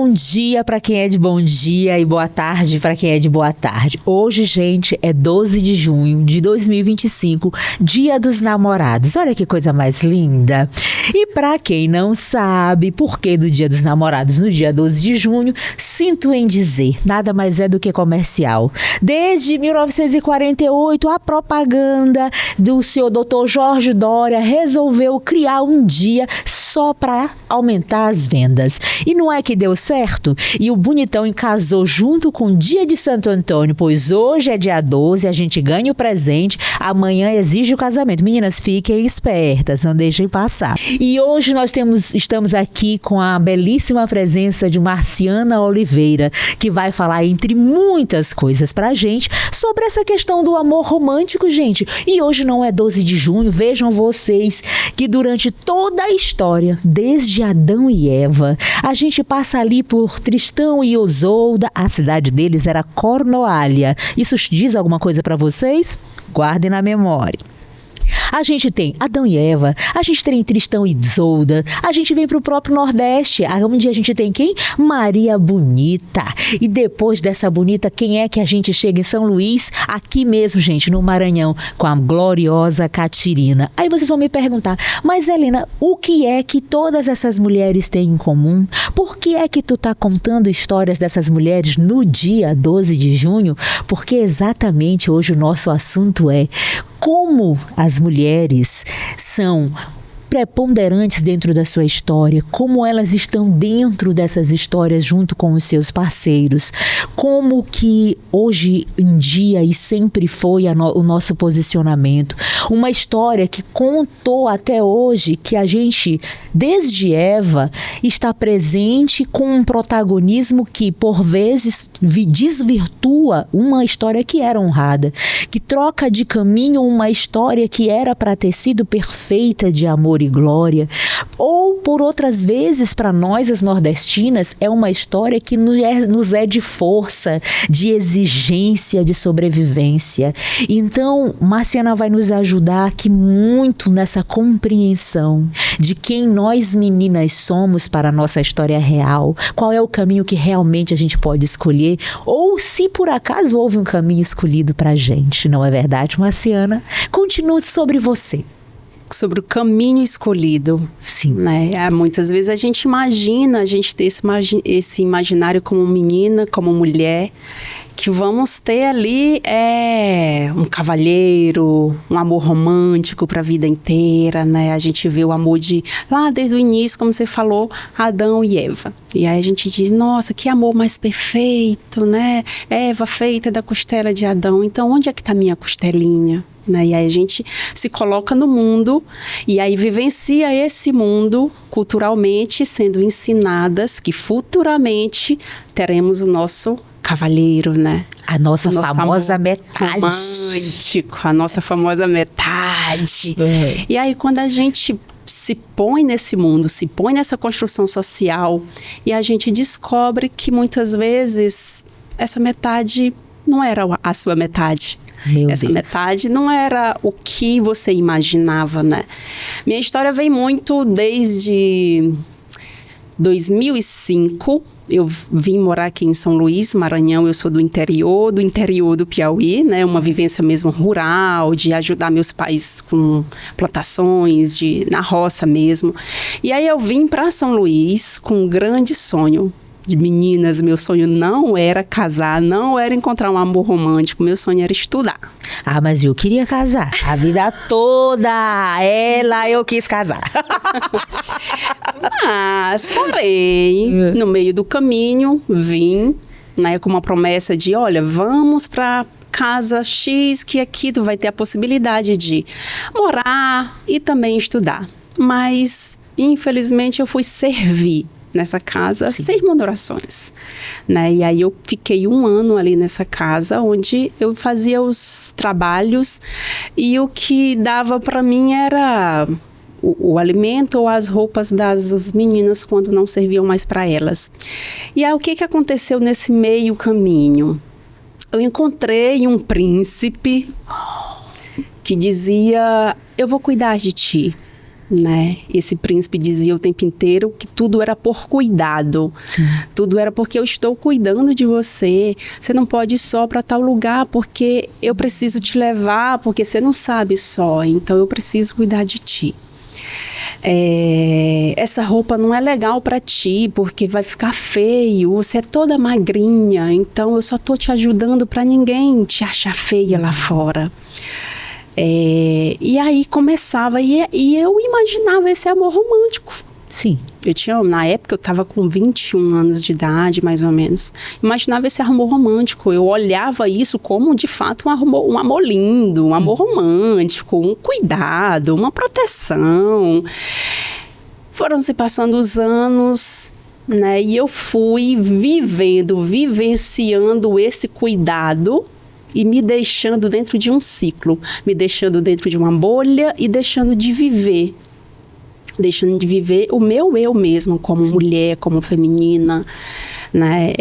Bom dia para quem é de bom dia e boa tarde para quem é de boa tarde. Hoje, gente, é 12 de junho de 2025, Dia dos Namorados. Olha que coisa mais linda. E para quem não sabe por que do Dia dos Namorados no dia 12 de junho, sinto em dizer, nada mais é do que comercial. Desde 1948, a propaganda do senhor Dr. Jorge Doria resolveu criar um dia só para aumentar as vendas. E não é que deu certo? E o bonitão casou junto com o dia de Santo Antônio, pois hoje é dia 12, a gente ganha o presente, amanhã exige o casamento. Meninas, fiquem espertas, não deixem passar. E hoje nós estamos aqui com a belíssima presença de Marciana Oliveira, que vai falar, entre muitas coisas pra gente, sobre essa questão do amor romântico, gente. E hoje não é 12 de junho, vejam vocês que durante toda a história, desde Adão e Eva, a gente passa ali por Tristão e Isolda, a cidade deles era Cornualha. Isso diz alguma coisa pra vocês? Guardem na memória. A gente tem Adão e Eva, a gente tem Tristão e Isolda, a gente vem pro próprio Nordeste, onde a gente tem quem? Maria Bonita. E depois dessa bonita, quem é que a gente chega em São Luís? Aqui mesmo, gente, no Maranhão, com a gloriosa Catirina. Aí vocês vão me perguntar, mas Helena, o que é que todas essas mulheres têm em comum? Por que é que tu tá contando histórias dessas mulheres no dia 12 de junho? Porque exatamente hoje o nosso assunto é como as mulheres são preponderantes dentro da sua história, como elas estão dentro dessas histórias junto com os seus parceiros, como que hoje em dia e sempre foi o nosso posicionamento. Uma história que contou até hoje que a gente, desde Eva, está presente com um protagonismo que, por vezes, desvirtua uma história que era honrada, que troca de caminho uma história que era para ter sido perfeita de amor e glória, ou por outras vezes para nós as nordestinas é uma história que nos é de força, de exigência, de sobrevivência. Então Marciana vai nos ajudar aqui muito nessa compreensão de quem nós meninas somos para a nossa história real, qual é o caminho que realmente a gente pode escolher, ou se por acaso houve um caminho escolhido para a gente, não é verdade, Marciana? Continue sobre você. Sobre o caminho escolhido. Sim. Né? Muitas vezes a gente imagina, a gente ter esse imaginário como menina, como mulher, que vamos ter ali um cavalheiro, um amor romântico para a vida inteira, né? A gente vê o amor lá desde o início, como você falou, Adão e Eva. E aí a gente diz, nossa, que amor mais perfeito, né? Eva feita da costela de Adão. Então, onde é que está minha costelinha? Né? E aí a gente se coloca no mundo e aí vivencia esse mundo culturalmente, sendo ensinadas que futuramente teremos o nosso cavalheiro, né? A nossa famosa metade. Romântico, a nossa famosa metade. E aí quando a gente se põe nesse mundo, se põe nessa construção social e a gente descobre que muitas vezes essa metade não era a sua metade. Essa metade não era o que você imaginava, né? Minha história vem muito desde 2005. Eu vim morar aqui em São Luís, Maranhão. Eu sou do interior do Piauí, né? Uma vivência mesmo rural, de ajudar meus pais com plantações, na roça mesmo. E aí eu vim para São Luís com um grande sonho. De meninas, meu sonho não era casar, não era encontrar um amor romântico, meu sonho era estudar. Ah, mas eu queria casar a vida toda, eu quis casar. Mas, porém, no meio do caminho, vim, né, com uma promessa de, olha, vamos para casa X, que aqui tu vai ter a possibilidade de morar e também estudar. Mas, infelizmente, eu fui servir nessa casa, 6 orações, né? E aí eu fiquei 1 ano ali nessa casa, onde eu fazia os trabalhos e o que dava para mim era o alimento ou as roupas das meninas quando não serviam mais para elas. E aí o que aconteceu nesse meio caminho? Eu encontrei um príncipe que dizia, eu vou cuidar de ti. né? Esse príncipe dizia o tempo inteiro que tudo era por cuidado. Sim. Tudo era porque eu estou cuidando de você. Você não pode ir só para tal lugar porque eu preciso te levar, porque você não sabe só. Então eu preciso cuidar de ti. Essa roupa não é legal para ti porque vai ficar feio. Você é toda magrinha. Então eu só tô te ajudando para ninguém te achar feia lá fora. E aí começava, e eu imaginava esse amor romântico. Sim. Na época eu estava com 21 anos de idade, mais ou menos. Imaginava esse amor romântico. Eu olhava isso como, de fato, um amor lindo, um amor romântico, um cuidado, uma proteção. Foram se passando os anos, né? E eu fui vivenciando esse cuidado e me deixando dentro de um ciclo, me deixando dentro de uma bolha e deixando de viver o meu eu mesmo, como mulher, como feminina, né?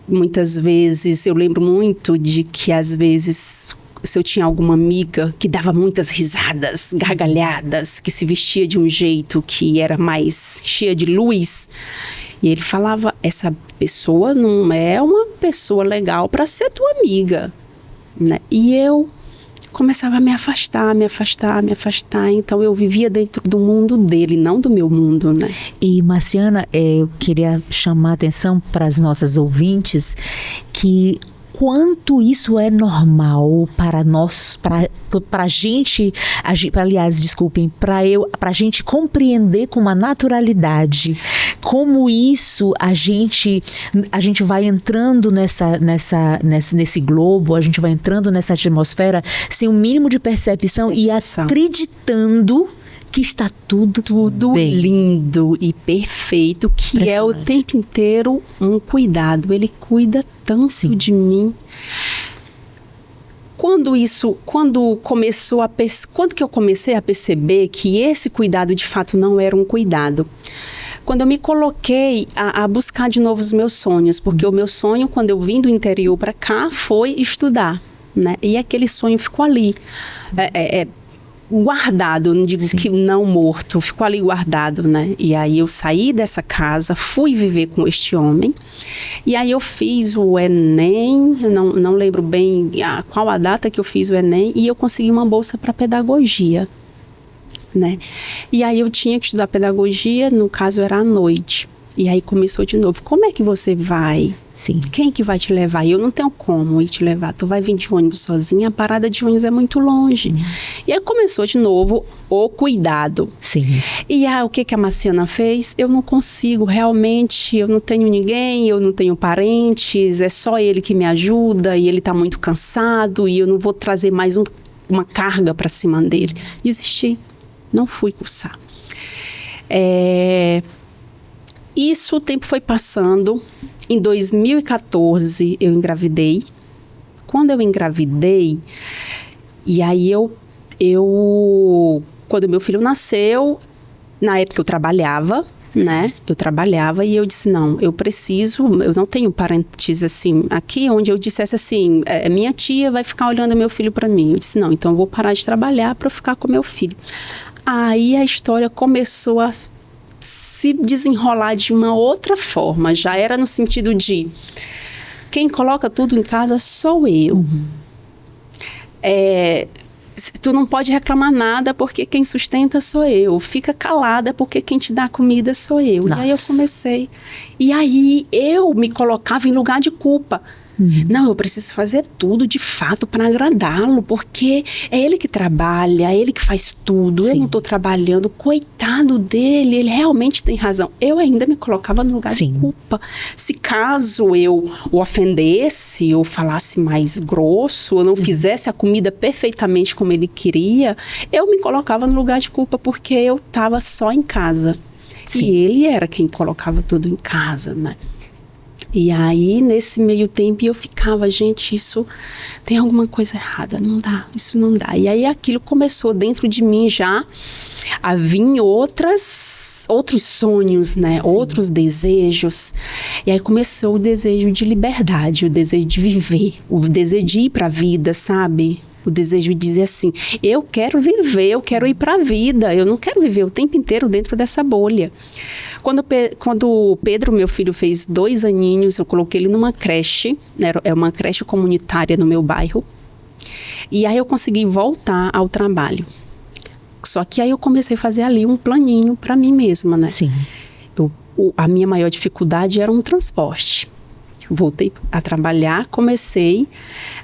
Muitas vezes, eu lembro muito de que às vezes, se eu tinha alguma amiga que dava muitas risadas, gargalhadas, que se vestia de um jeito que era mais cheia de luz, e ele falava, essa pessoa não é uma pessoa legal para ser tua amiga, né? E eu começava a me afastar. Então eu vivia dentro do mundo dele, não do meu mundo, né? E Marciana, eu queria chamar a atenção para as nossas ouvintes que quanto isso é normal para nós, para a gente compreender com uma naturalidade como isso a gente vai entrando nesse globo, a gente vai entrando nessa atmosfera sem o mínimo de percepção e acreditando que está tudo bem. Lindo e perfeito, que é o tempo inteiro um cuidado. Ele cuida tanto de mim. Quando que eu comecei a perceber que esse cuidado de fato não era um cuidado? Quando eu me coloquei a buscar de novo os meus sonhos, porque o meu sonho, quando eu vim do interior para cá, foi estudar, né? E aquele sonho ficou ali, guardado, não digo que não morto, ficou ali guardado, né? E aí eu saí dessa casa, fui viver com este homem, e aí eu fiz o Enem, eu não lembro bem qual a data que eu fiz o Enem, e eu consegui uma bolsa para pedagogia, né? E aí eu tinha que estudar pedagogia, no caso era à noite. E aí começou de novo. Como é que você vai? Sim. Quem que vai te levar? Eu não tenho como ir te levar. Tu vai vir de ônibus sozinha, a parada de ônibus é muito longe. E aí começou de novo o cuidado. Sim. E aí o que a Marciana fez? Eu não consigo, realmente, eu não tenho ninguém, eu não tenho parentes, é só ele que me ajuda e ele tá muito cansado e eu não vou trazer mais uma carga para cima dele. Desisti. Não fui cursar. Isso, o tempo foi passando. Em 2014, eu engravidei. Quando eu engravidei, e aí quando meu filho nasceu, na época eu trabalhava, né? Eu trabalhava e eu disse, não, eu não tenho parentes assim, aqui onde eu dissesse assim, minha tia vai ficar olhando meu filho para mim. Eu disse, não, então eu vou parar de trabalhar para ficar com meu filho. Aí a história começou a se desenrolar de uma outra forma. Já era no sentido de quem coloca tudo em casa sou eu. Tu não pode reclamar nada porque quem sustenta sou eu. Fica calada porque quem te dá comida sou eu. Nossa. E aí eu comecei. E aí eu me colocava em lugar de culpa. Não, eu preciso fazer tudo de fato para agradá-lo, porque é ele que trabalha, é ele que faz tudo. Sim. Eu não estou trabalhando, coitado dele, ele realmente tem razão. Eu ainda me colocava no lugar de culpa. Se caso eu o ofendesse, ou falasse mais grosso, ou não fizesse a comida perfeitamente como ele queria, eu me colocava no lugar de culpa porque eu estava só em casa. Sim. E ele era quem colocava tudo em casa, né? E aí, nesse meio tempo, eu ficava, gente, isso tem alguma coisa errada, não dá, isso não dá. E aí, aquilo começou dentro de mim já a vir outros sonhos, né? Sim. Outros desejos. E aí começou o desejo de liberdade, o desejo de viver, o desejo de ir para a vida, sabe? O desejo de dizer assim, eu quero viver, eu quero ir para a vida, eu não quero viver o tempo inteiro dentro dessa bolha. Quando o Pedro, meu filho, fez 2 aninhos, eu coloquei ele numa creche, é uma creche comunitária no meu bairro, e aí eu consegui voltar ao trabalho. Só que aí eu comecei a fazer ali um planinho para mim mesma, né? Sim. A minha maior dificuldade era um transporte. Voltei a trabalhar, comecei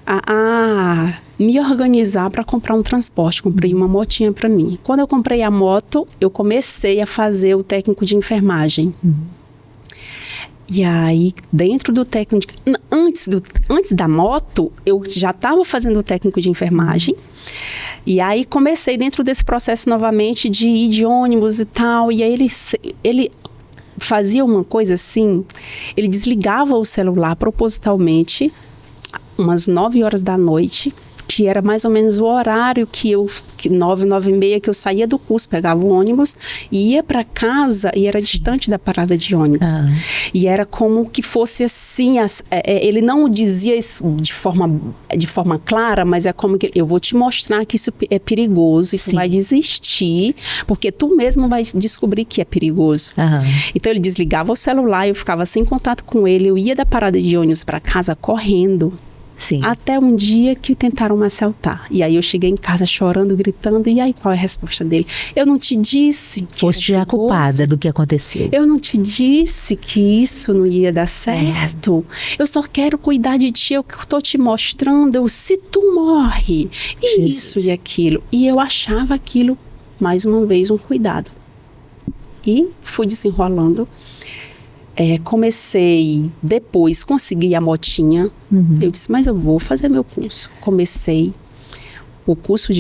a me organizar para comprar um transporte. Comprei uma motinha para mim. Quando eu comprei a moto, eu comecei a fazer o técnico de enfermagem. E aí, dentro do técnico... Antes da moto, eu já estava fazendo o técnico de enfermagem. E aí, comecei dentro desse processo novamente de ir de ônibus e tal. E aí, ele fazia uma coisa assim, ele desligava o celular propositalmente, umas 9 horas da noite, que era mais ou menos o horário que 9, 9h30, que eu saía do curso, pegava o ônibus e ia para casa, e era distante da parada de ônibus. E era como que fosse assim, ele não dizia isso de forma clara, mas é como que eu vou te mostrar que isso é perigoso, e tu vai desistir, porque tu mesmo vai descobrir que é perigoso. Então ele desligava o celular, eu ficava sem contato com ele, eu ia da parada de ônibus para casa correndo. Sim. Até um dia que tentaram me assaltar. E aí eu cheguei em casa chorando, gritando. E aí qual é a resposta dele? Eu não te disse que foste a culpada do que aconteceu. Eu não te disse que isso não ia dar certo. Eu só quero cuidar de ti. Eu estou te mostrando. Se tu morre. E isso e aquilo. E eu achava aquilo, mais uma vez, um cuidado. E fui desenrolando. Comecei, depois consegui a motinha. Eu disse, mas eu vou fazer meu curso. Comecei o curso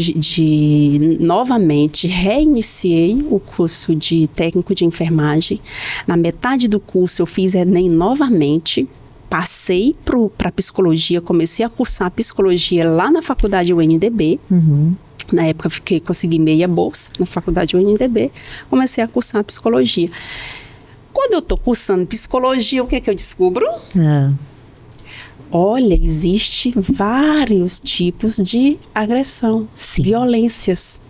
novamente, reiniciei o curso de técnico de enfermagem. Na metade do curso eu fiz Enem novamente, passei para psicologia, comecei a cursar psicologia lá na faculdade UNDB. Na época consegui meia bolsa na faculdade UNDB, comecei a cursar psicologia. Quando eu estou cursando psicologia, o que é que eu descubro? Olha, existe vários tipos de agressão, violências.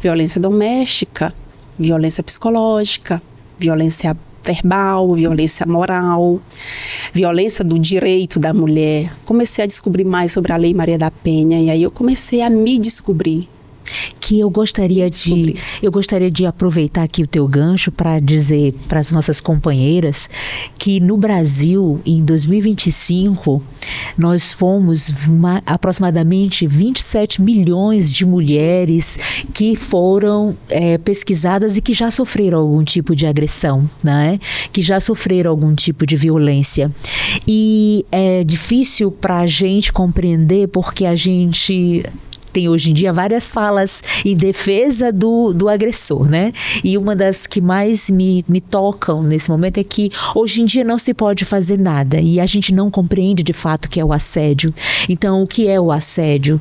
Violência doméstica, violência psicológica, violência verbal, violência moral, violência do direito da mulher. Comecei a descobrir mais sobre a Lei Maria da Penha, e aí eu comecei a me descobrir. Que eu gostaria de aproveitar aqui o teu gancho para dizer para as nossas companheiras que no Brasil, em 2025, nós fomos aproximadamente 27 milhões de mulheres que foram pesquisadas e que já sofreram algum tipo de agressão, né? Que já sofreram algum tipo de violência. E é difícil para a gente compreender porque a gente tem hoje em dia várias falas em defesa do agressor, né? E uma das que mais me tocam nesse momento é que hoje em dia não se pode fazer nada e a gente não compreende de fato o que é o assédio. Então, o que é o assédio?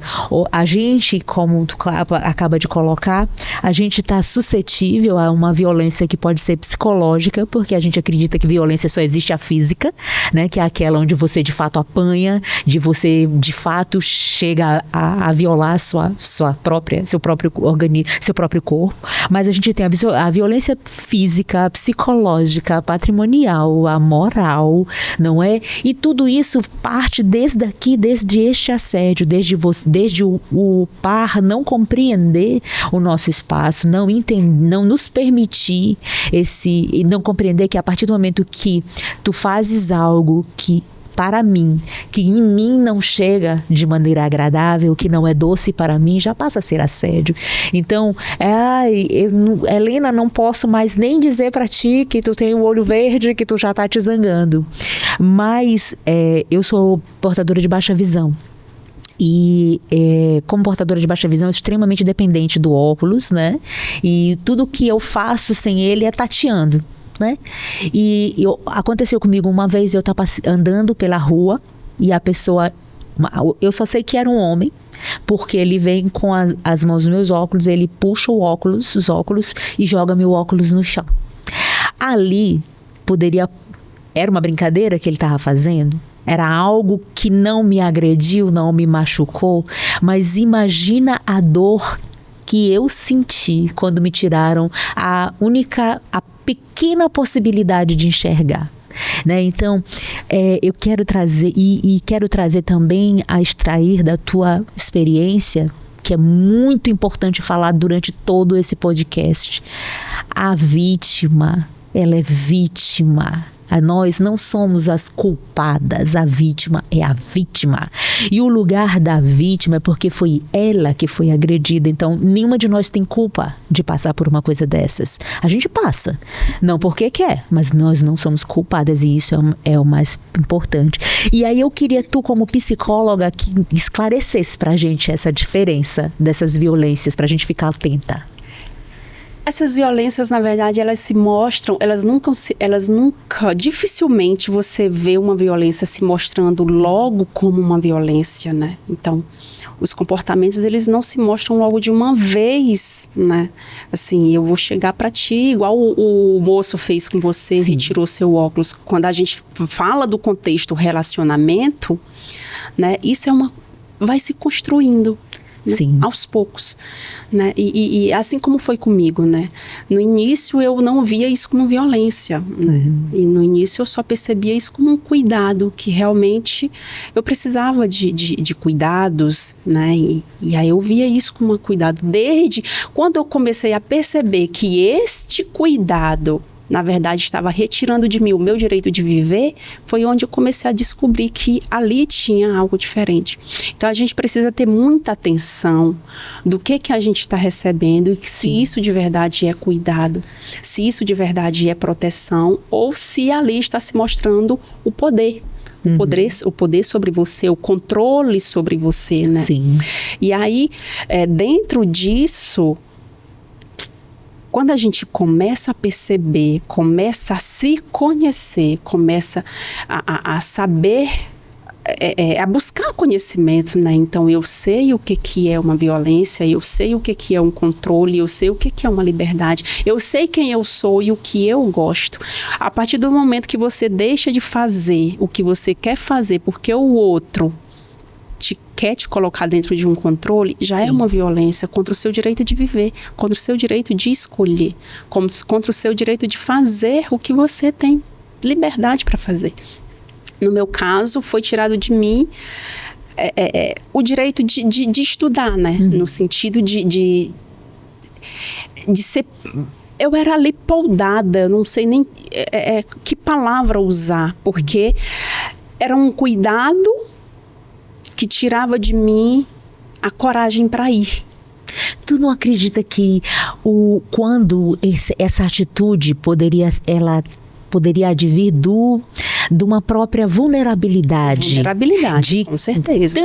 A gente, como tu acaba de colocar, a gente está suscetível a uma violência que pode ser psicológica, porque a gente acredita que violência só existe a física, né? Que é aquela onde você de fato apanha, de você de fato chega a violar seu próprio organismo, seu próprio corpo, mas a gente tem a violência física, psicológica, patrimonial, a moral, não é? E tudo isso parte desde este assédio, desde o par não compreender o nosso espaço, não nos permitir e não compreender que a partir do momento que tu fazes algo que para mim, que em mim não chega de maneira agradável, que não é doce para mim, já passa a ser assédio. Então, Helena, não posso mais nem dizer para ti que tu tem o olho verde, que tu já tá te zangando. Mas eu sou portadora de baixa visão. E como portadora de baixa visão, extremamente dependente do óculos, né? E tudo que eu faço sem ele é tateando. Né? E aconteceu comigo uma vez, eu estava andando pela rua e a pessoa, eu só sei que era um homem, porque ele vem com as mãos nos meus óculos, ele puxa os óculos e joga meu óculos no chão. Ali era uma brincadeira que ele estava fazendo? Era algo que não me agrediu, não me machucou, mas imagina a dor que eu senti quando me tiraram a pequena possibilidade de enxergar. Né? Então, eu quero trazer, e quero trazer também a extrair da tua experiência, que é muito importante falar durante todo esse podcast. A vítima, ela é vítima. Nós não somos as culpadas, a vítima é a vítima. E o lugar da vítima é porque foi ela que foi agredida. Então, nenhuma de nós tem culpa de passar por uma coisa dessas. A gente passa, não porque quer, mas nós não somos culpadas e isso é o mais importante. E aí eu queria tu, como psicóloga, que esclarecesse pra gente essa diferença dessas violências, pra gente ficar atenta. Essas violências, na verdade, elas se mostram, elas nunca, dificilmente você vê uma violência se mostrando logo como uma violência, né? Então, os comportamentos, eles não se mostram logo de uma vez, né? Assim, eu vou chegar pra ti, igual o moço fez com você, sim, retirou seu óculos. Quando a gente fala do contexto relacionamento, né? Isso vai se construindo. Né? Sim. Aos poucos, né? E assim como foi comigo, né? No início eu não via isso como violência, né? E no início eu só percebia isso como um cuidado, que realmente eu precisava de cuidados, né? E aí eu via isso como um cuidado. Desde quando eu comecei a perceber que este cuidado, na verdade, estava retirando de mim o meu direito de viver, foi onde eu comecei a descobrir que ali tinha algo diferente. Então, a gente precisa ter muita atenção do que a gente está recebendo e se isso de verdade é cuidado, se isso de verdade é proteção ou se ali está se mostrando o poder. O poder sobre você, o controle sobre você, né? Sim. E aí, dentro disso, quando a gente começa a perceber, começa a se conhecer, começa a saber, a buscar conhecimento, né? Então, eu sei o que é uma violência, eu sei o que é um controle, eu sei o que é uma liberdade, eu sei quem eu sou e o que eu gosto. A partir do momento que você deixa de fazer o que você quer fazer porque o outro quer te colocar dentro de um controle, já é uma violência contra o seu direito de viver, contra o seu direito de escolher, contra o seu direito de fazer o que você tem liberdade para fazer. No meu caso, foi tirado de mim o direito de estudar, né? No sentido de ser... Eu era ali poldada, eu não sei nem que palavra usar, porque era um cuidado que tirava de mim a coragem para ir. Tu não acredita que quando essa atitude poderia advir de uma própria vulnerabilidade? Vulnerabilidade, com certeza.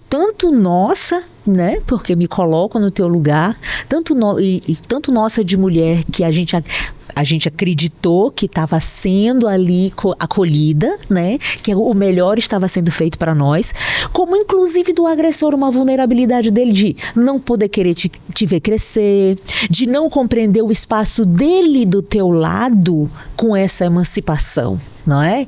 Tanto nossa, né? Porque me coloco no teu lugar, tanto nossa de mulher que a gente acreditou que estava sendo ali acolhida, né? Que o melhor estava sendo feito para nós, como inclusive do agressor, uma vulnerabilidade dele de não poder querer te ver crescer, de não compreender o espaço dele do teu lado com essa emancipação, não é?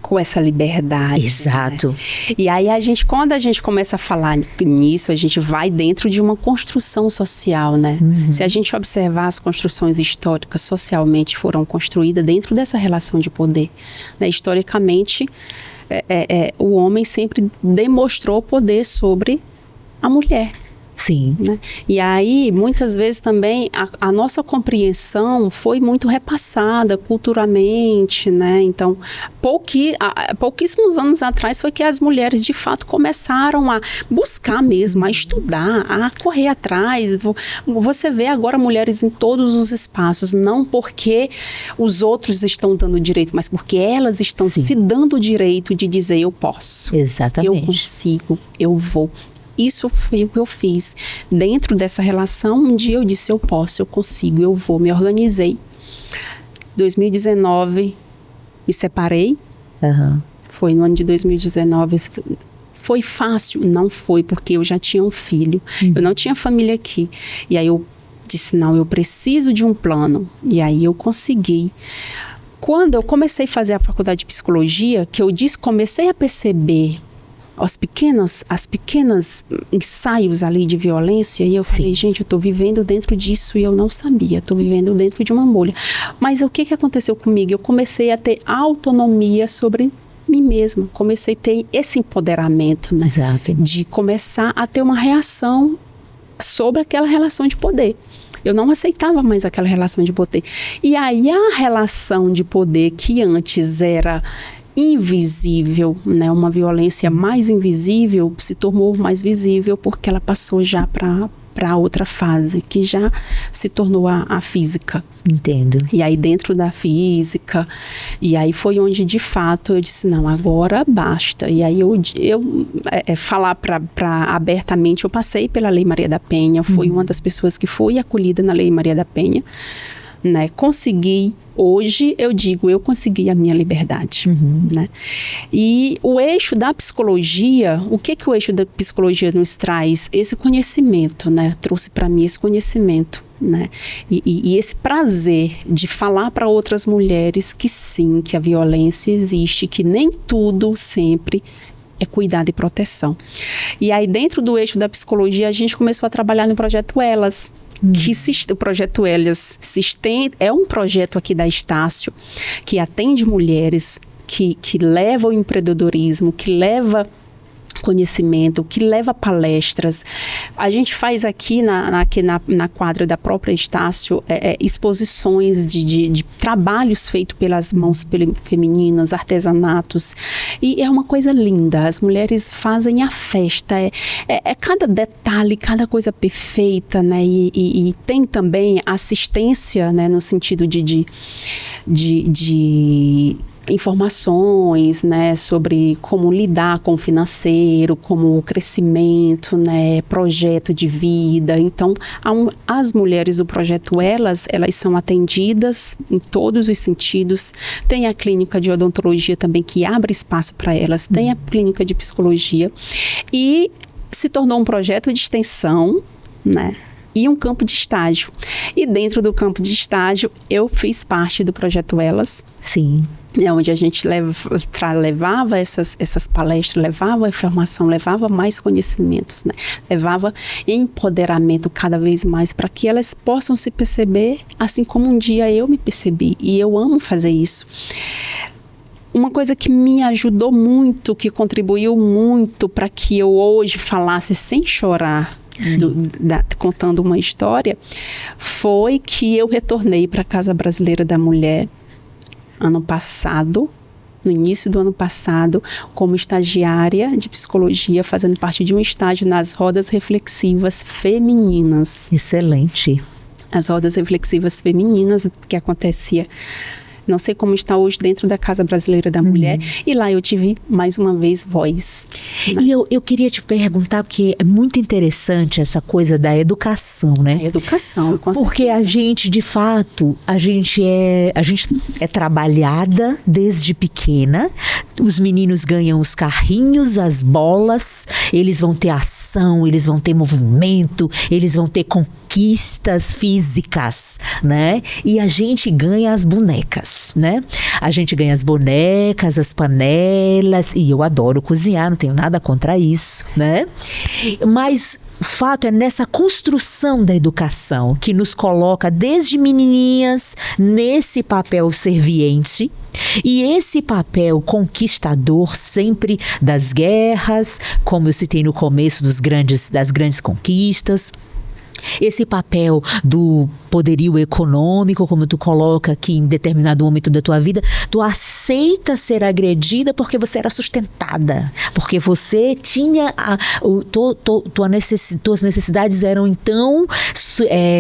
Com essa liberdade. Exato. Né? E aí quando a gente começa a falar nisso, a gente vai dentro de uma construção social, né? Se a gente observar as construções históricas, socialmente foram construídas dentro dessa relação de poder. Né? Historicamente, o homem sempre demonstrou poder sobre a mulher. Sim. Né? E aí, muitas vezes também, a nossa compreensão foi muito repassada culturalmente, né? Então, pouquíssimos anos atrás foi que as mulheres, de fato, começaram a buscar mesmo, a estudar, a correr atrás. Você vê agora mulheres em todos os espaços, não porque os outros estão dando direito, mas porque elas estão se dando o direito de dizer, eu posso. Exatamente. Eu consigo, eu vou. Isso foi o que eu fiz. Dentro dessa relação, um dia eu disse, eu posso, eu consigo, eu vou, me organizei. 2019, me separei. Foi no ano de 2019. Foi fácil? Não foi, porque eu já tinha um filho. Eu não tinha família aqui. E aí eu disse, não, eu preciso de um plano. E aí eu consegui Quando eu comecei a fazer a faculdade de psicologia, que eu comecei a perceber as pequenas ensaios ali de violência, e eu falei, gente, eu tô vivendo dentro disso e eu não sabia, tô vivendo dentro de uma bolha. Mas o que aconteceu comigo? Eu comecei a ter autonomia sobre mim mesma, comecei a ter esse empoderamento, né? Exato. De começar a ter uma reação sobre aquela relação de poder. Eu não aceitava mais aquela relação de poder. E aí a relação de poder que antes era invisível, né, uma violência mais invisível, se tornou mais visível porque ela passou já para outra fase, que já se tornou a física. Entendo. E aí dentro da física, e aí foi onde de fato eu disse, não, agora basta. E aí falar abertamente, eu passei pela Lei Maria da Penha, fui uma das pessoas que foi acolhida na Lei Maria da Penha, né, hoje eu digo, eu consegui a minha liberdade, né? E o eixo da psicologia, o que o eixo da psicologia nos traz? Esse conhecimento, né? Trouxe para mim esse conhecimento, né? E esse prazer de falar para outras mulheres que sim, que a violência existe, que nem tudo sempre é cuidado e proteção. E aí dentro do eixo da psicologia a gente começou a trabalhar no projeto Elas, o projeto Elas é um projeto aqui da Estácio que atende mulheres, que leva o empreendedorismo, que leva conhecimento, que leva palestras. A gente faz aqui na quadra da própria Estácio exposições de trabalhos feitos pelas mãos femininas, artesanatos, e é uma coisa linda. As mulheres fazem a festa, cada detalhe, cada coisa perfeita, né? E tem também assistência, né, no sentido de informações, né, sobre como lidar com o financeiro, como o crescimento, né, projeto de vida. Então, as mulheres do projeto Elas são atendidas em todos os sentidos. Tem a clínica de odontologia também que abre espaço para elas, tem a clínica de psicologia e se tornou um projeto de extensão, né, e um campo de estágio. E dentro do campo de estágio, eu fiz parte do projeto Elas. Sim. Onde a gente levava essas palestras, levava informação, levava mais conhecimentos, né? Levava empoderamento cada vez mais para que elas possam se perceber assim como um dia eu me percebi. E eu amo fazer isso. Uma coisa que me ajudou muito, que contribuiu muito para que eu hoje falasse sem chorar, contando uma história, foi que eu retornei para a Casa Brasileira da Mulher no início do ano passado, como estagiária de psicologia, fazendo parte de um estágio nas rodas reflexivas femininas. Excelente. As rodas reflexivas femininas que acontecia, não sei como está hoje dentro da Casa Brasileira da Mulher, e lá eu tive mais uma vez voz. E eu queria te perguntar, porque é muito interessante essa coisa da educação, né? Educação, com porque certeza. a gente, de fato, a gente é trabalhada desde pequena. Os meninos ganham os carrinhos, as bolas, eles vão ter ação, eles vão ter movimento, eles vão ter conquistas físicas, né? E a gente ganha as bonecas, né? A gente ganha as bonecas, as panelas, e eu adoro cozinhar, não tenho nada contra isso, né? Mas o fato é nessa construção da educação que nos coloca desde menininhas nesse papel serviente, e esse papel conquistador sempre das guerras, como eu citei no começo das grandes conquistas. Esse papel do poderio econômico, como tu coloca aqui em determinado momento da tua vida, tu aceita ser agredida porque você era sustentada, porque você tinha tuas necessidades eram então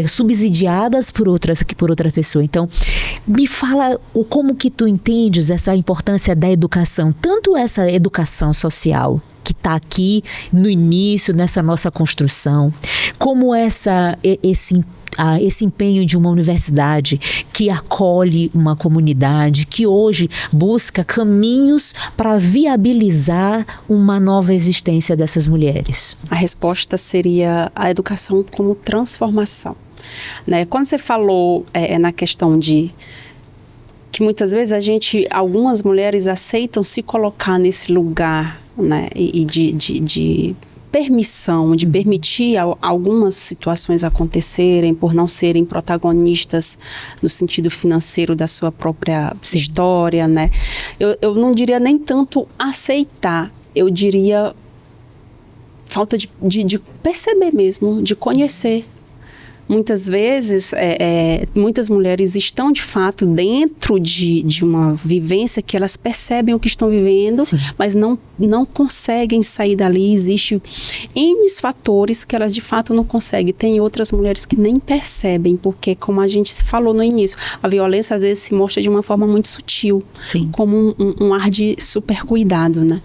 subsidiadas por outra pessoa. Então, me fala como que tu entendes essa importância da educação, tanto essa educação social que está aqui no início, nessa nossa construção, como esse empenho de uma universidade que acolhe uma comunidade, que hoje busca caminhos para viabilizar uma nova existência dessas mulheres. A resposta seria a educação como transformação, né? Quando você falou na questão de que muitas vezes algumas mulheres aceitam se colocar nesse lugar, né, e de permissão, de permitir algumas situações acontecerem por não serem protagonistas no sentido financeiro da sua própria história, né? Eu não diria nem tanto aceitar, eu diria falta de perceber mesmo, de conhecer. Muitas vezes, muitas mulheres estão de fato dentro de uma vivência que elas percebem o que estão vivendo, sim, mas não conseguem sair dali. Existem N fatores que elas de fato não conseguem. Tem outras mulheres que nem percebem, porque como a gente falou no início, a violência às vezes se mostra de uma forma muito sutil, sim, como um ar de super cuidado, né?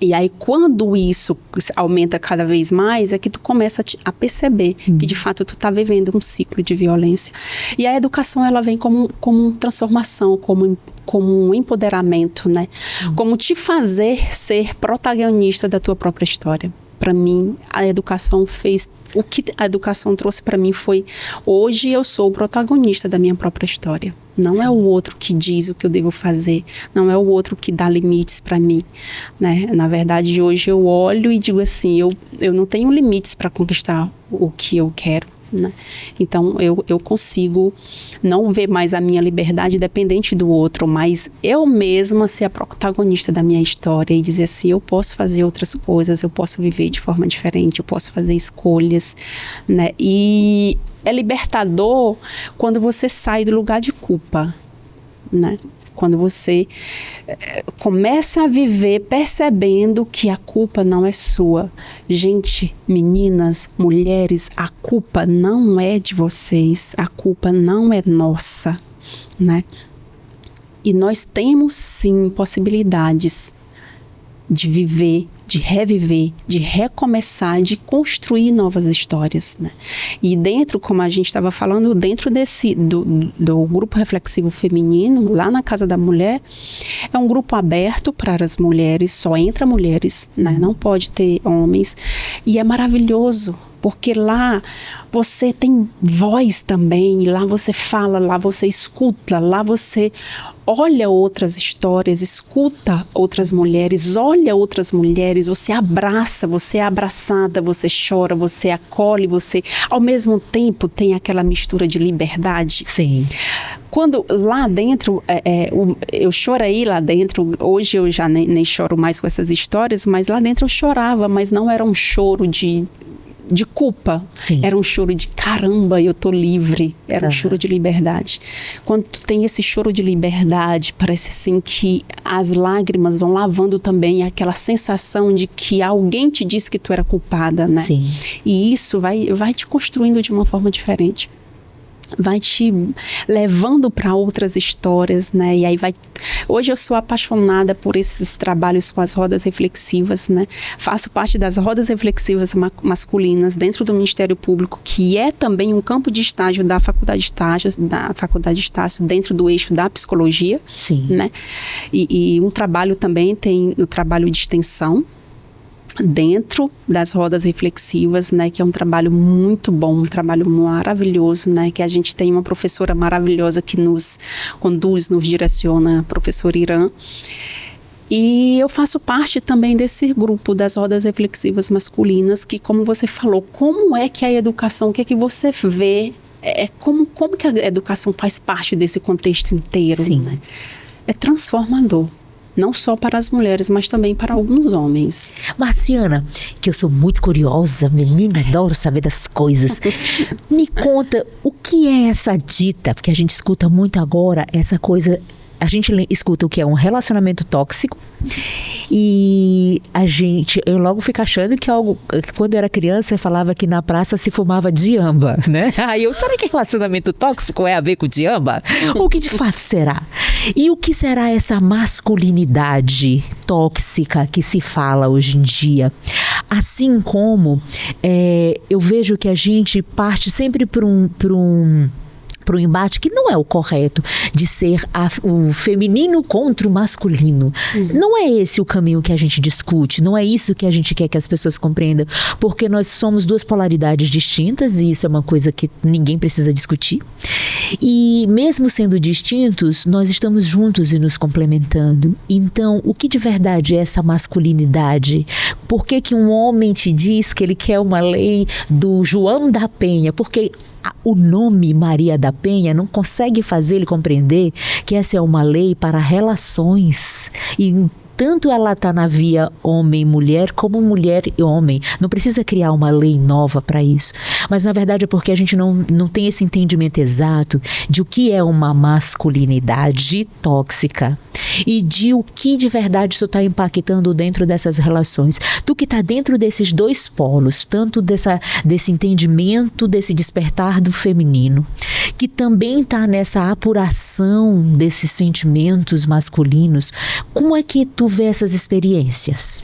E aí, quando isso aumenta cada vez mais, é que tu começa a perceber que, de fato, tu tá vivendo um ciclo de violência. E a educação, ela vem como transformação, como um empoderamento, né? Como te fazer ser protagonista da tua própria história. Para mim, a educação o que a educação trouxe para mim foi, hoje eu sou o protagonista da minha própria história. Não, sim, é o outro que diz o que eu devo fazer, não é o outro que dá limites para mim, né? Na verdade, hoje eu olho e digo assim, eu não tenho limites para conquistar o que eu quero, né? Então eu consigo não ver mais a minha liberdade dependente do outro, mas eu mesma ser a protagonista da minha história e dizer assim, eu posso fazer outras coisas, eu posso viver de forma diferente, eu posso fazer escolhas, né? E é libertador quando você sai do lugar de culpa, né? Quando você começa a viver percebendo que a culpa não é sua. Gente, meninas, mulheres, a culpa não é de vocês, a culpa não é nossa, né? E nós temos sim possibilidades de viver, de reviver, de recomeçar, de construir novas histórias, né? E dentro, como a gente estava falando, dentro do grupo reflexivo feminino, lá na Casa da Mulher, é um grupo aberto para as mulheres, só entra mulheres, né? Não pode ter homens, e é maravilhoso, porque lá você tem voz também, lá você fala, lá você escuta, lá você olha outras histórias, escuta outras mulheres, olha outras mulheres, você abraça, você é abraçada, você chora, você acolhe, você ao mesmo tempo tem aquela mistura de liberdade. Sim. Quando lá dentro, eu chorei lá dentro, hoje eu já nem choro mais com essas histórias, mas lá dentro eu chorava, mas não era um choro de culpa. Sim. Era um choro de caramba, eu tô livre. Era um choro de liberdade. Quando tu tem esse choro de liberdade, parece assim que as lágrimas vão lavando também aquela sensação de que alguém te disse que tu era culpada, né? Sim. E isso vai te construindo de uma forma diferente. Vai te levando para outras histórias, né? E aí hoje eu sou apaixonada por esses trabalhos com as rodas reflexivas, né? Faço parte das rodas reflexivas masculinas dentro do Ministério Público, que é também um campo de estágio da Faculdade de Estácio, dentro do eixo da psicologia. Sim. Né? E um trabalho também tem o trabalho de extensão dentro das rodas reflexivas, né, que é um trabalho muito bom, um trabalho maravilhoso, né, que a gente tem uma professora maravilhosa que nos conduz, nos direciona, a professora Irã. E eu faço parte também desse grupo das rodas reflexivas masculinas, que, como você falou, como é que a educação, o que é que você vê, como que a educação faz parte desse contexto inteiro, sim, né? É transformador. Não só para as mulheres, mas também para alguns homens. Marciana, que eu sou muito curiosa, menina, adoro saber das coisas. Me conta, o que é essa dita? Porque a gente escuta muito agora essa coisa... A gente escuta o que é um relacionamento tóxico e eu logo fico achando que quando eu era criança eu falava que na praça se fumava diamba, né? Aí será que relacionamento tóxico é a ver com diamba? O que de fato será? E o que será essa masculinidade tóxica que se fala hoje em dia? Assim como eu vejo que a gente parte sempre para um embate que não é o correto, de ser o feminino contra o masculino. Não é esse o caminho que a gente discute, não é isso que a gente quer que as pessoas compreendam, porque nós somos duas polaridades distintas e isso é uma coisa que ninguém precisa discutir. E mesmo sendo distintos, nós estamos juntos e nos complementando. Então, o que de verdade é essa masculinidade? Por que que um homem te diz que ele quer uma lei do João da Penha? Porque o nome Maria da Penha não consegue fazer ele compreender que essa é uma lei para relações. E tanto ela está na via homem-mulher como mulher e homem. Não precisa criar uma lei nova para isso. Mas na verdade é porque a gente não tem esse entendimento exato de o que é uma masculinidade tóxica e de o que de verdade isso está impactando dentro dessas relações. Tu que está dentro desses dois polos, tanto desse entendimento, desse despertar do feminino, que também está nessa apuração desses sentimentos masculinos, como é que tu vê essas experiências?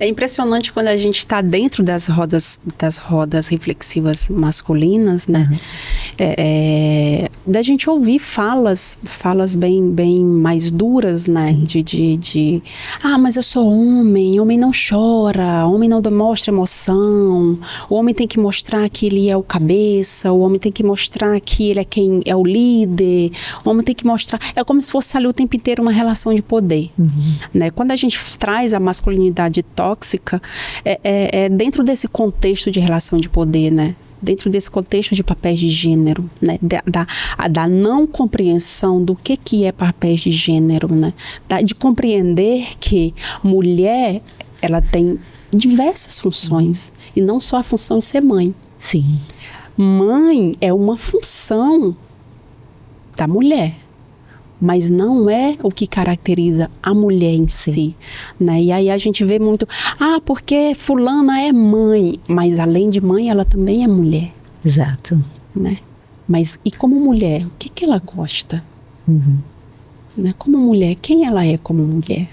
É impressionante quando a gente está dentro das rodas reflexivas masculinas, né? Da gente ouvir falas bem mais duras, né? Mas eu sou homem não chora, homem não demonstra emoção, o homem tem que mostrar que ele é o cabeça, o homem tem que mostrar que ele é quem é o líder, o homem tem que mostrar... É como se fosse ali o tempo inteiro uma relação de poder, né? Quando a gente traz a masculinidade tóxica, dentro desse contexto de relação de poder, né? Dentro desse contexto de papéis de gênero, né? Da não compreensão do que é papéis de gênero, né? De compreender que mulher, ela tem diversas funções, e não só a função de ser mãe. Sim. Mãe é uma função da mulher, mas não é o que caracteriza a mulher em si, né? E aí a gente vê muito, porque fulana é mãe, mas além de mãe, ela também é mulher. Exato. Né? Mas e como mulher, o que ela gosta? Né? Como mulher, quem ela é como mulher?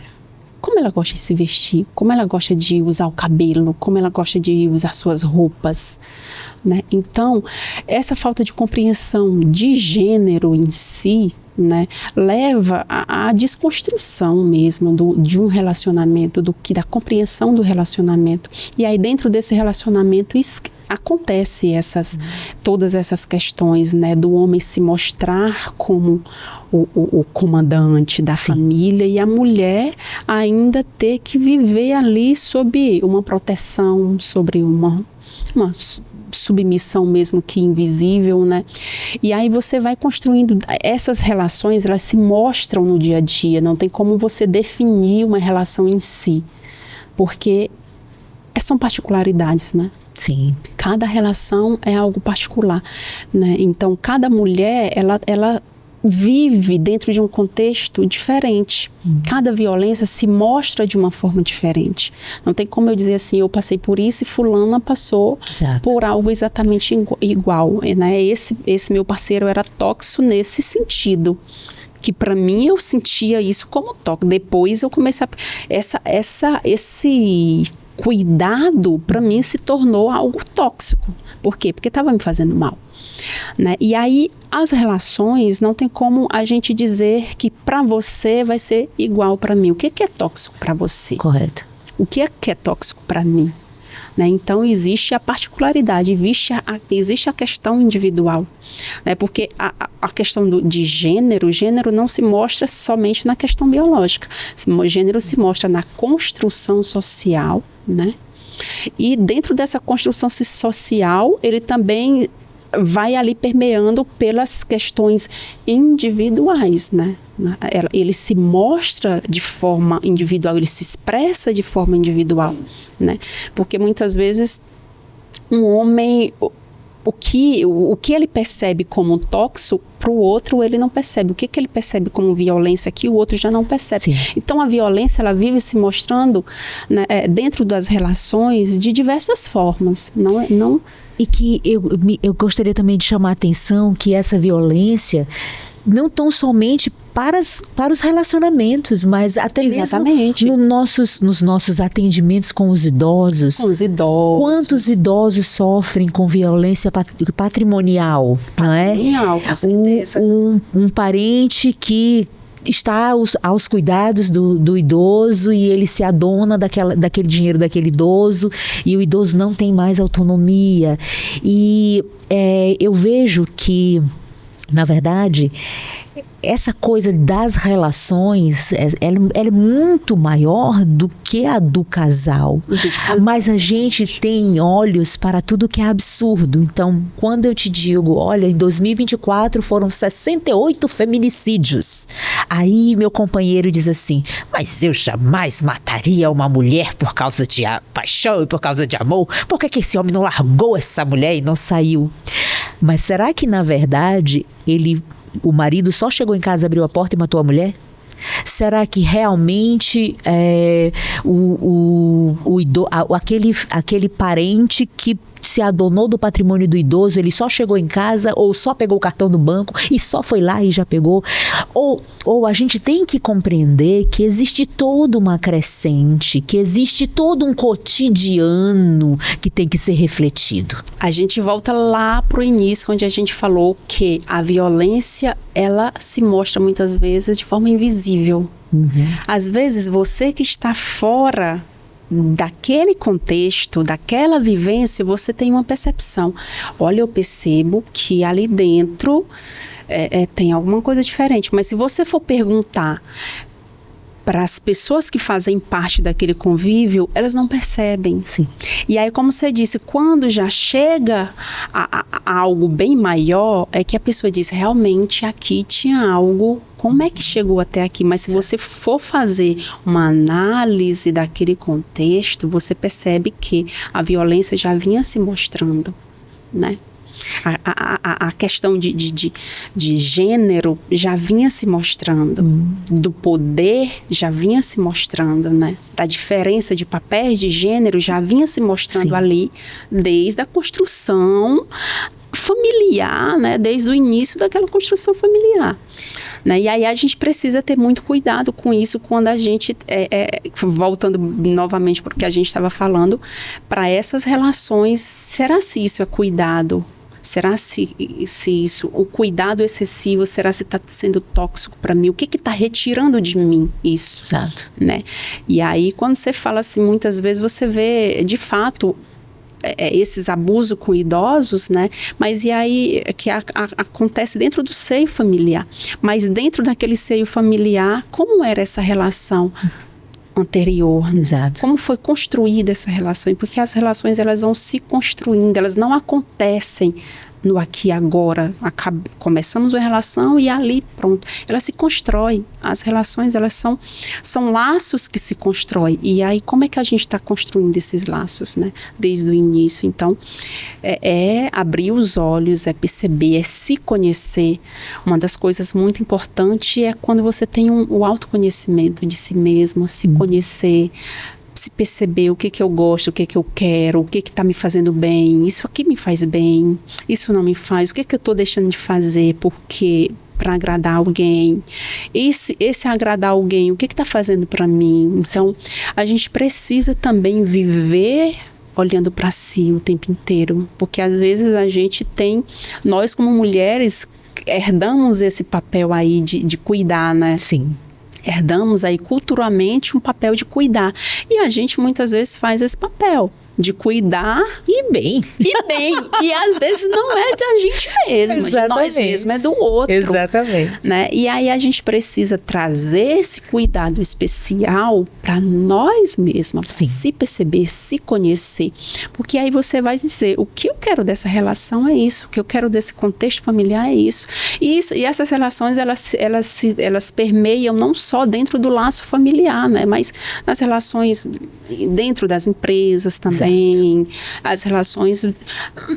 Como ela gosta de se vestir? Como ela gosta de usar o cabelo? Como ela gosta de usar suas roupas? Né? Então, essa falta de compreensão de gênero em si, né, leva à desconstrução mesmo de um relacionamento, da compreensão do relacionamento. E aí dentro desse relacionamento acontece todas essas questões, né, do homem se mostrar como o comandante da família e a mulher ainda ter que viver ali sob uma proteção, sobre uma submissão mesmo que invisível, né? E aí você vai construindo essas relações, elas se mostram no dia a dia, não tem como você definir uma relação em si, porque são particularidades, né? Sim. Cada relação é algo particular, né? Então, cada mulher, ela vive dentro de um contexto diferente. Cada violência se mostra de uma forma diferente. Não tem como eu dizer assim, eu passei por isso e fulana passou por algo exatamente igual, né? Esse meu parceiro era tóxico nesse sentido, que para mim eu sentia isso como tóxico. Depois eu comecei esse cuidado para mim se tornou algo tóxico. Por quê? Porque estava me fazendo mal. Né? E aí as relações não tem como a gente dizer que para você vai ser igual para mim. O que é tóxico para você? Correto. O que é tóxico para mim? Né? Então existe a particularidade, existe a questão individual, né? Porque a questão de gênero, o gênero não se mostra somente na questão biológica, o gênero se mostra na construção social, né? E dentro dessa construção social, ele também vai ali permeando pelas questões individuais, né? Ele se mostra de forma individual, ele se expressa de forma individual, né? Porque muitas vezes um homem, o que ele percebe como tóxico, para o outro ele não percebe. O que ele percebe como violência aqui, o outro já não percebe. Sim. Então a violência, ela vive se mostrando, né, dentro das relações de diversas formas. Não. E que eu gostaria também de chamar a atenção que essa violência não tão somente para os relacionamentos, mas até exatamente mesmo nos nossos atendimentos com os idosos. Com os idosos. Quantos idosos sofrem com violência patrimonial, não é? Patrimonial, com certeza. Um parente que está aos cuidados do idoso e ele se adona daquele dinheiro daquele idoso e o idoso não tem mais autonomia. E eu vejo que Na verdade, essa coisa das relações, ela é muito maior do que a do casal. Mas a gente tem olhos para tudo que é absurdo. Então, quando eu te digo, olha, em 2024 foram 68 feminicídios. Aí meu companheiro diz assim, mas eu jamais mataria uma mulher por causa de paixão e por causa de amor. Por que esse homem não largou essa mulher e não saiu? Mas será que, na verdade, o marido só chegou em casa, abriu a porta e matou a mulher? Será que realmente aquele parente que se adonou do patrimônio do idoso, ele só chegou em casa ou só pegou o cartão do banco e só foi lá e já pegou? Ou a gente tem que compreender que existe toda uma crescente, que existe todo um cotidiano que tem que ser refletido. A gente volta lá pro início, onde a gente falou que a violência, ela se mostra muitas vezes de forma invisível. Às vezes, você que está fora daquele contexto, daquela vivência, você tem uma percepção. Olha, eu percebo que ali dentro tem alguma coisa diferente. Mas se você for perguntar para as pessoas que fazem parte daquele convívio, elas não percebem. Sim. E aí, como você disse, quando já chega a algo bem maior, é que a pessoa diz, realmente aqui tinha algo, como é que chegou até aqui? Mas se você for fazer uma análise daquele contexto, você percebe que a violência já vinha se mostrando, né? A questão de gênero já vinha se mostrando, do poder já vinha se mostrando, né? Da diferença de papéis de gênero já vinha se mostrando Sim. ali, desde a construção familiar, né? Desde o início daquela construção familiar. Né? E aí a gente precisa ter muito cuidado com isso quando a gente, voltando novamente porque a gente estava falando, para essas relações, será se isso é cuidado? Será se isso, o cuidado excessivo, será se está sendo tóxico para mim? O que está retirando de mim isso? Exato. Né? E aí, quando você fala assim, muitas vezes você vê, de fato, esses abusos com idosos, né? Mas e aí que acontece dentro do seio familiar. Mas dentro daquele seio familiar, como era essa relação anterior? Exato. Como foi construída essa relação? Porque as relações, elas vão se construindo, elas não acontecem no aqui e agora. Começamos uma relação e ali, pronto. Ela se constrói. As relações, elas são laços que se constroem. E aí, como é que a gente está construindo esses laços, né? Desde o início. Então, abrir os olhos, perceber, se conhecer. Uma das coisas muito importantes é quando você tem o autoconhecimento de si mesmo, se conhecer, se perceber o que eu gosto, o que eu quero, o que está me fazendo bem, isso aqui me faz bem, isso não me faz, o que eu estou deixando de fazer, porque para agradar alguém, esse agradar alguém, o que está fazendo para mim? Então, a gente precisa também viver olhando para si o tempo inteiro, porque às vezes a gente nós como mulheres, herdamos esse papel aí de cuidar, né? Sim. Herdamos aí culturalmente um papel de cuidar. E a gente muitas vezes faz esse papel de cuidar e bem. E às vezes não é da gente mesma, de nós mesmos, é do outro. Exatamente. Né? E aí a gente precisa trazer esse cuidado especial para nós mesmas, para se perceber, se conhecer. Porque aí você vai dizer, o que eu quero dessa relação é isso, o que eu quero desse contexto familiar é isso. E essas relações, elas permeiam não só dentro do laço familiar, né? Mas nas relações dentro das empresas também. As relações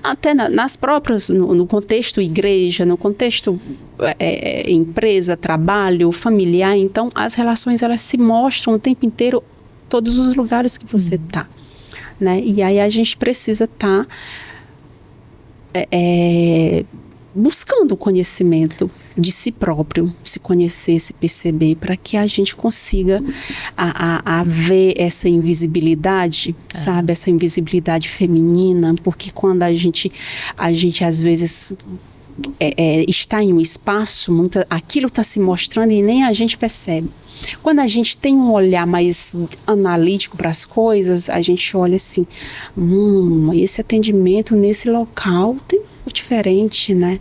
até nas próprias, no contexto igreja, no contexto empresa, trabalho, familiar. Então, as relações, elas se mostram o tempo inteiro, todos os lugares que você está, né? E aí a gente precisa estar buscando o conhecimento de si próprio, se conhecer, se perceber, para que a gente consiga ver essa invisibilidade, sabe? Essa invisibilidade feminina, porque quando a gente às vezes está em um espaço, aquilo está se mostrando e nem a gente percebe. Quando a gente tem um olhar mais analítico para as coisas, a gente olha assim, esse atendimento nesse local tem algo diferente, né?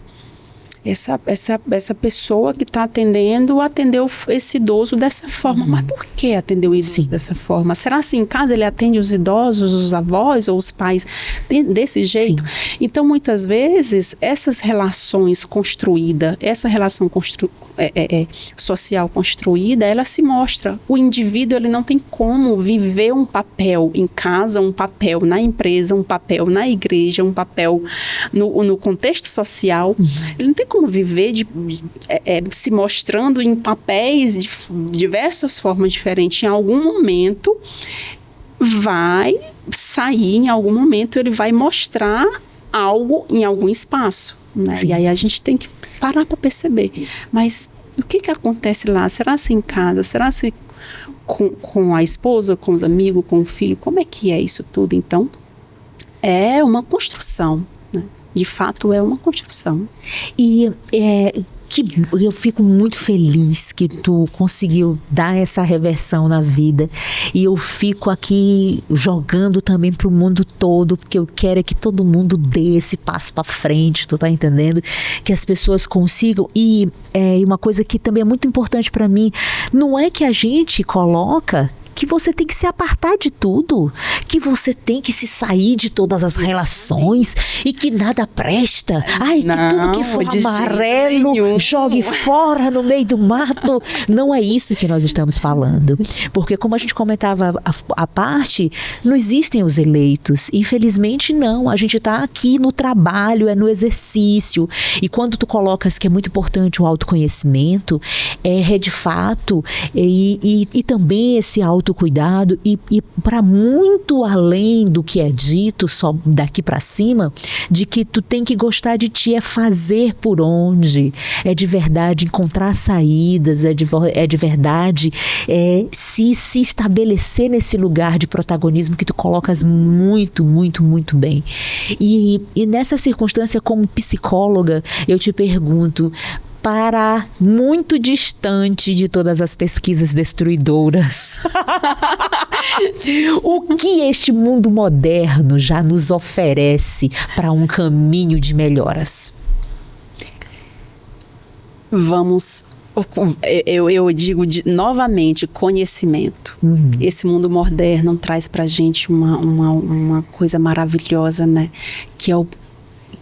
essa pessoa que está atendeu esse idoso dessa forma. Mas por que atendeu o idoso dessa forma? Será assim em casa ele atende os idosos, os avós ou os pais desse jeito? Sim. Então, muitas vezes, essas relações construídas, essa relação social construída, ela se mostra. O indivíduo, ele não tem como viver um papel em casa, um papel na empresa, um papel na igreja, um papel no contexto social. Ele não tem como viver se mostrando em papéis de diversas formas diferentes. Em algum momento vai sair, em algum momento ele vai mostrar algo em algum espaço, né? E aí a gente tem que parar para perceber. Mas o que acontece lá? Será se em casa? Será se com a esposa, com os amigos, com o filho? Como é que é isso tudo? Então, é uma construção, né? De fato, é uma construção. E eu fico muito feliz que tu conseguiu dar essa reversão na vida. E eu fico aqui jogando também pro mundo todo, porque eu quero que todo mundo dê esse passo para frente, tu tá entendendo? Que as pessoas consigam. E uma coisa que também é muito importante para mim, não é que a gente coloca que você tem que se apartar de tudo, que você tem que se sair de todas as relações e que nada presta. Ai, que tudo que for amarelo, jogue fora no meio do mato. Não é isso que nós estamos falando. Porque como a gente comentava a parte, não existem os eleitos. Infelizmente não, a gente está aqui no trabalho, no exercício. E quando tu colocas que é muito importante o autoconhecimento, é de fato, e também esse autocuidado e para muito além do que é dito só daqui para cima, de que tu tem que gostar de ti, é fazer por onde, é de verdade encontrar saídas, é de verdade se estabelecer nesse lugar de protagonismo que tu colocas muito, muito, muito bem. E nessa circunstância, como psicóloga, eu te pergunto, para muito distante de todas as pesquisas destruidoras, o que este mundo moderno já nos oferece para um caminho de melhoras? Eu digo novamente, conhecimento. Esse mundo moderno traz pra gente uma coisa maravilhosa, né? Que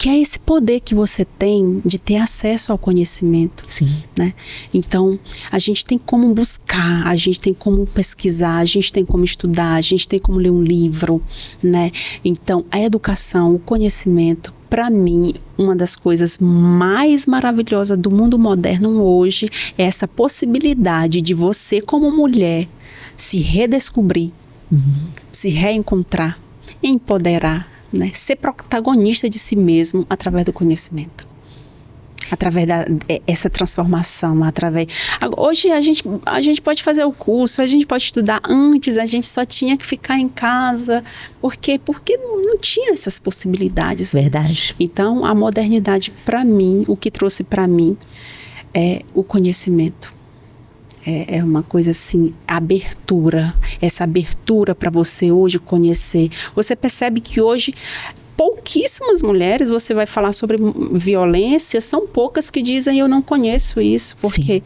é esse poder que você tem de ter acesso ao conhecimento. Sim. Né? Então, a gente tem como buscar, a gente tem como pesquisar, a gente tem como estudar, a gente tem como ler um livro, né? Então, a educação, o conhecimento, para mim, uma das coisas mais maravilhosas do mundo moderno hoje é essa possibilidade de você, como mulher, se redescobrir, se reencontrar, empoderar, né? Ser protagonista de si mesmo através do conhecimento, através dessa transformação, hoje a gente pode fazer o curso, a gente pode estudar. Antes a gente só tinha que ficar em casa, porque não tinha essas possibilidades. Verdade. Então a modernidade, para mim, o que trouxe para mim é o conhecimento. É uma coisa assim, essa abertura para você hoje conhecer. Você percebe que hoje pouquíssimas mulheres, você vai falar sobre violência, são poucas que dizem eu não conheço isso, porque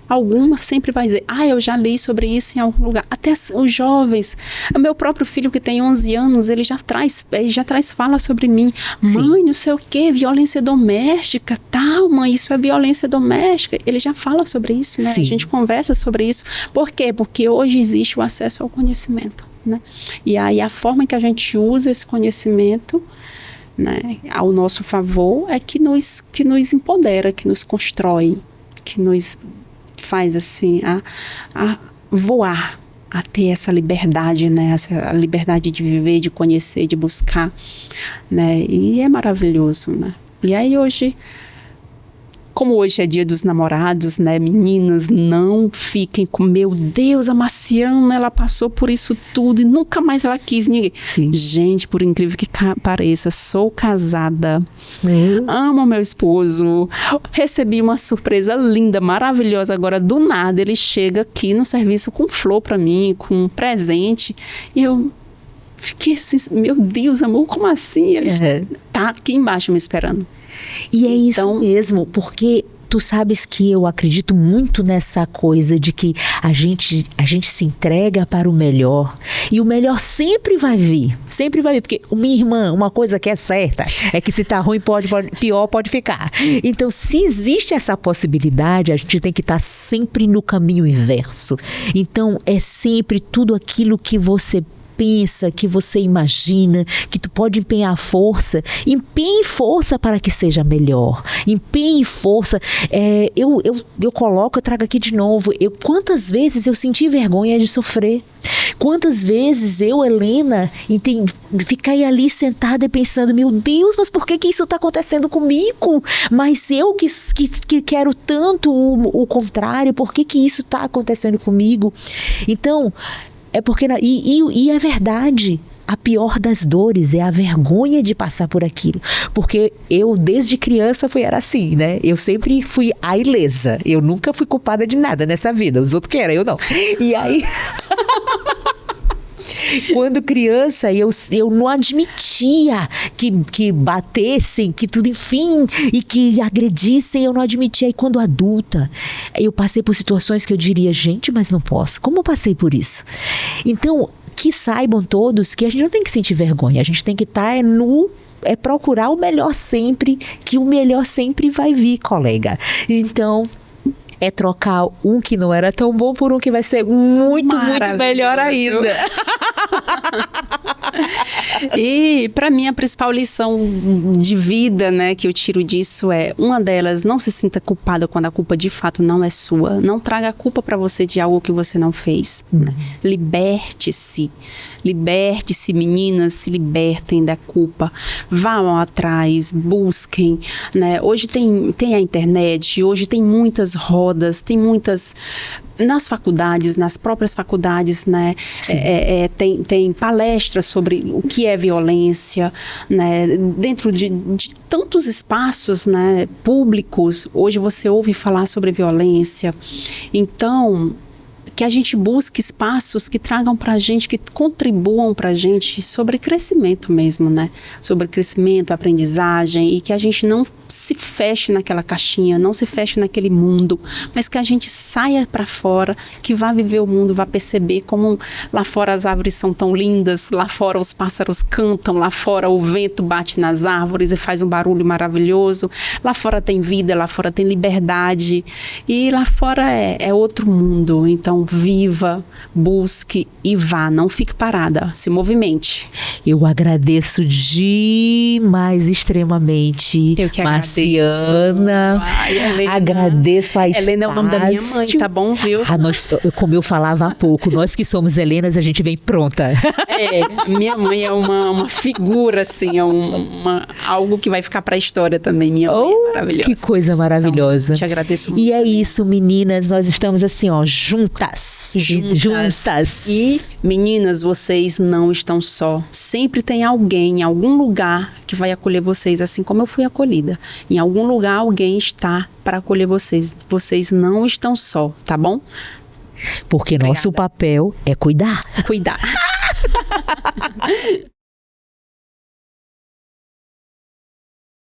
algumas sempre vai dizer, eu já li sobre isso em algum lugar. Até os jovens, o meu próprio filho que tem 11 anos, ele já traz fala sobre mim. Mãe, não sei o que, violência doméstica, tal, mãe, isso é violência doméstica. Ele já fala sobre isso, né? Sim. A gente conversa sobre isso. Por quê? Porque hoje existe o acesso ao conhecimento, né? E aí a forma que a gente usa esse conhecimento, né, ao nosso favor, é que nos empodera, que nos constrói, que nos faz assim a voar, a ter essa liberdade, né? Essa liberdade de viver, de conhecer, de buscar, né? E é maravilhoso, né? E aí hoje, como hoje é dia dos namorados, né? Meninas, não fiquem com, meu Deus, a Marciana, ela passou por isso tudo e nunca mais ela quis ninguém. Sim. Gente, por incrível que pareça, sou casada, amo meu esposo, recebi uma surpresa linda, maravilhosa. Agora, do nada, ele chega aqui no serviço com flor pra mim, com um presente, e eu fiquei assim, meu Deus, amor, como assim? Ele tá aqui embaixo me esperando. E é Então, isso mesmo, porque tu sabes que eu acredito muito nessa coisa de que a gente se entrega para o melhor. E o melhor sempre vai vir. Sempre vai vir. Porque, minha irmã, uma coisa que é certa é que se tá ruim, pior pode ficar. Então, se existe essa possibilidade, a gente tem que estar sempre no caminho inverso. Então, é sempre tudo aquilo que você pensa, que você imagina, que tu pode empenhar força, empenhe força para que seja melhor, empenhe força. Eu trago aqui de novo, quantas vezes eu senti vergonha de sofrer, quantas vezes eu, Helena, fiquei ali sentada e pensando, meu Deus, mas por que isso está acontecendo comigo? Mas eu que quero tanto o contrário, por que isso está acontecendo comigo? Então, é porque, e é verdade, a pior das dores é a vergonha de passar por aquilo. Porque eu, desde criança, era assim, né? Eu sempre fui a ilesa. Eu nunca fui culpada de nada nessa vida. Os outros que eram, eu não. E aí... Quando criança, eu não admitia que batessem, que tudo, enfim, e que agredissem, eu não admitia. E quando adulta, eu passei por situações que eu diria, gente, mas não posso. Como eu passei por isso? Então, que saibam todos que a gente não tem que sentir vergonha, a gente tem que estar procurar o melhor sempre, que o melhor sempre vai vir, colega. Então... é trocar um que não era tão bom por um que vai ser muito, muito melhor ainda. E para mim a principal lição de vida, né, que eu tiro disso uma delas, não se sinta culpada quando a culpa de fato não é sua. Não traga a culpa para você de algo que você não fez. Né? Liberte-se. Liberte-se, meninas, se libertem da culpa. Vão atrás, busquem. Né? Hoje tem a internet, hoje tem muitas rodas, tem muitas... nas faculdades, nas próprias faculdades, né, tem palestras sobre o que é violência, né, dentro de tantos espaços, né, públicos, hoje você ouve falar sobre violência. Então, que a gente busque espaços que tragam pra gente, que contribuam pra gente sobre crescimento mesmo, né, sobre crescimento, aprendizagem, e que a gente não se feche naquela caixinha, não se feche naquele mundo, mas que a gente saia para fora, que vá viver o mundo, vá perceber como lá fora as árvores são tão lindas, lá fora os pássaros cantam, lá fora o vento bate nas árvores e faz um barulho maravilhoso, lá fora tem vida, lá fora tem liberdade, e lá fora é outro mundo. Então viva, busque e vá, não fique parada, se movimente. Eu agradeço demais, extremamente. Eu que agradeço. Marciana, agradeço a Estácio. Helena é o nome da minha mãe, tá bom, viu? Como eu falava há pouco, nós que somos Helenas, a gente vem pronta. Minha mãe é uma figura, assim, algo que vai ficar pra história também. Minha mãe é maravilhosa. Que coisa maravilhosa. Então, te agradeço muito. E é isso, meninas, nós estamos assim, ó, juntas. E, meninas, vocês não estão só. Sempre tem alguém em algum lugar que vai acolher vocês, assim como eu fui acolhida. Em algum lugar alguém está para acolher vocês. Vocês não estão só, tá bom? Porque obrigada. Nosso papel é cuidar. Cuidar.